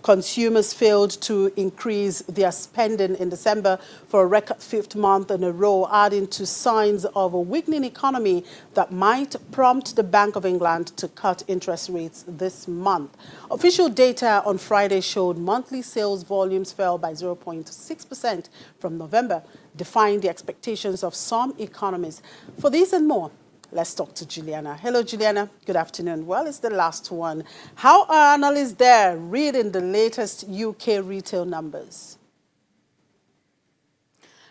consumers failed to increase their spending in December for a record fifth month in a row, adding to signs of a weakening economy that might prompt the Bank of England to cut interest rates this month. Official data on Friday showed monthly sales volumes fell by 0.6% from November, defying the expectations of some economists. For this and more, let's talk to Juliana. Hello, Juliana. Good afternoon. Well, it's the last one. How are analysts there reading the latest UK retail numbers?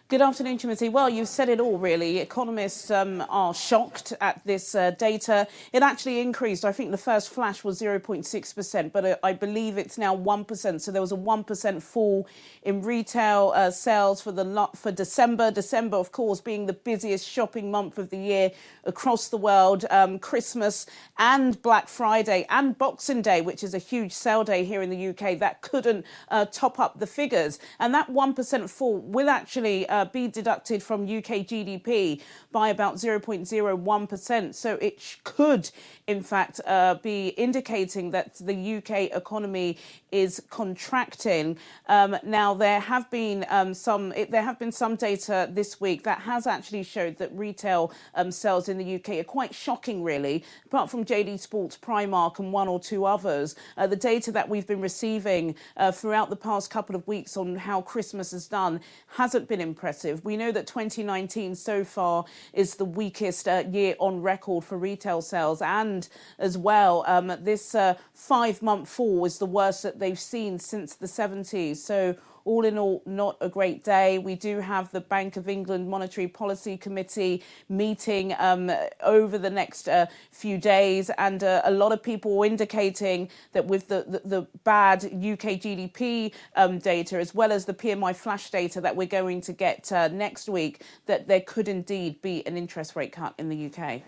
Good afternoon, Timothy. Well, you've said it all, really. Economists are shocked at this data. It actually increased. I think the first flash was 0.6%, but I believe it's now 1%. So there was a 1% fall in retail sales for December. December, of course, being the busiest shopping month of the year across the world. Christmas and Black Friday and Boxing Day, which is a huge sale day here in the UK, that couldn't top up the figures. And that 1% fall will actually be deducted from UK GDP by about 0.01%. So it could, in fact, be indicating that the UK economy is contracting. Now, there have been some data this week that has actually showed that retail sales in the UK are quite shocking, really. Apart from JD Sports, Primark and one or two others, the data that we've been receiving throughout the past couple of weeks on how Christmas has done hasn't been impressive. We know that 2019 so far is the weakest year on record for retail sales, and as well, this 5-month fall is the worst that they've seen since the 70s. So all in all, not a great day. We do have the Bank of England Monetary Policy Committee meeting over the next few days, and a lot of people indicating that with the bad UK GDP data, as well as the PMI flash data that we're going to get next week, that there could indeed be an interest rate cut in the UK.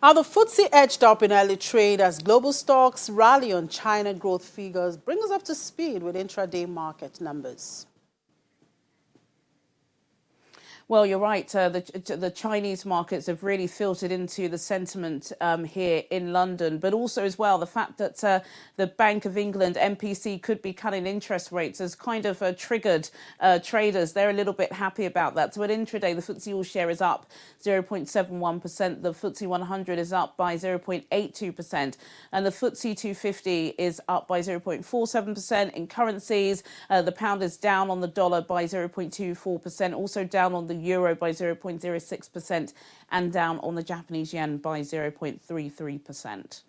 How the FTSE edged up in early trade as global stocks rally on China growth figures. Bring us up to speed with intraday market numbers. Well, you're right. The Chinese markets have really filtered into the sentiment here in London, but also as well the fact that the Bank of England MPC could be cutting interest rates has kind of triggered traders. They're a little bit happy about that. So at intraday, the FTSE All Share is up 0.71%. The FTSE 100 is up by 0.82%, and the FTSE 250 is up by 0.47%. In currencies, the pound is down on the dollar by 0.24%, also down on the euro by 0.06%, and down on the Japanese yen by 0.33%.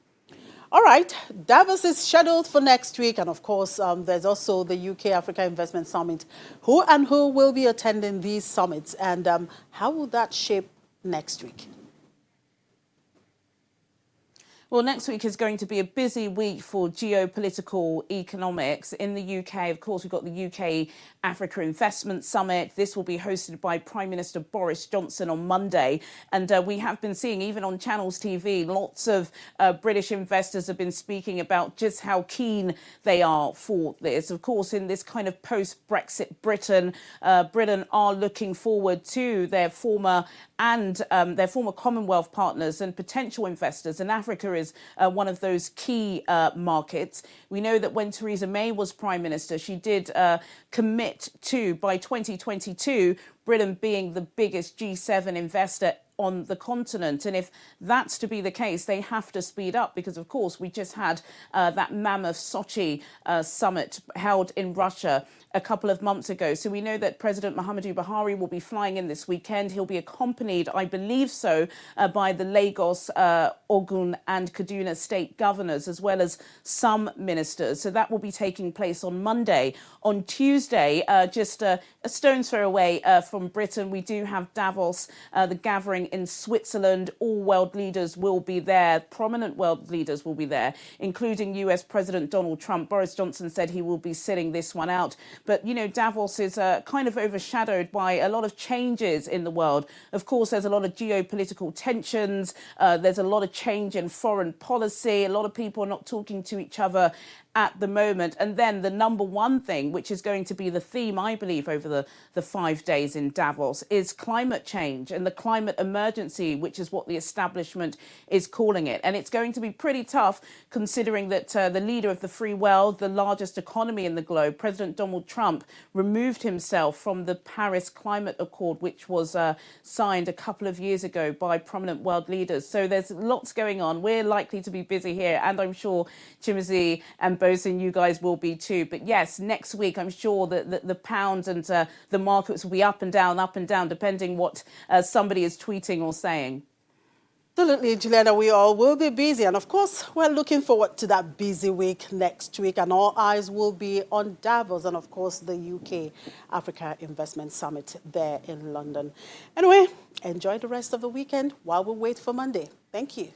All right, Davos is scheduled for next week, and of course, there's also the UK Africa Investment Summit. Who will be attending these summits, and how will that shape next week? Well, next week is going to be a busy week for geopolitical economics. In the UK, of course, we've got the UK Africa Investment Summit. This will be hosted by Prime Minister Boris Johnson on Monday. And we have been seeing, even on Channels TV, lots of British investors have been speaking about just how keen they are for this. Of course, in this kind of post-Brexit Britain are looking forward to their former Commonwealth partners and potential investors, and Africa is one of those key markets. We know that when Theresa May was Prime Minister, she did commit to, by 2022, Britain being the biggest G7 investor on the continent. And if that's to be the case, they have to speed up because, of course, we just had that mammoth Sochi summit held in Russia a couple of months ago. So we know that President Muhammadu Buhari will be flying in this weekend. He'll be accompanied, I believe so, by the Lagos, Ogun and Kaduna state governors, as well as some ministers. So that will be taking place on Monday. On Tuesday, just a stone's throw away from Britain, we do have Davos, the gathering in Switzerland. All world leaders will be there. Prominent world leaders will be there, including US President Donald Trump. Boris Johnson said he will be sitting this one out. But, you know, Davos is kind of overshadowed by a lot of changes in the world. Of course, there's a lot of geopolitical tensions. There's a lot of change in foreign policy. A lot of people are not talking to each other at the moment. And then the number one thing, which is going to be the theme, I believe, over the 5 days in Davos, is climate change and the climate emergency, which is what the establishment is calling it. And it's going to be pretty tough, considering that the leader of the free world, the largest economy in the globe, President Donald Trump, removed himself from the Paris Climate Accord, which was signed a couple of years ago by prominent world leaders. So there's lots going on. We're likely to be busy here, and I'm sure Chimamanda and Bosun, you guys will be too. But yes, next week, I'm sure that the pound and the markets will be up and down, depending what somebody is tweeting or saying. Absolutely, Juliana, we all will be busy. And of course, we're looking forward to that busy week next week. And all eyes will be on Davos and, of course, the UK Africa Investment Summit there in London. Anyway, enjoy the rest of the weekend while we wait for Monday. Thank you.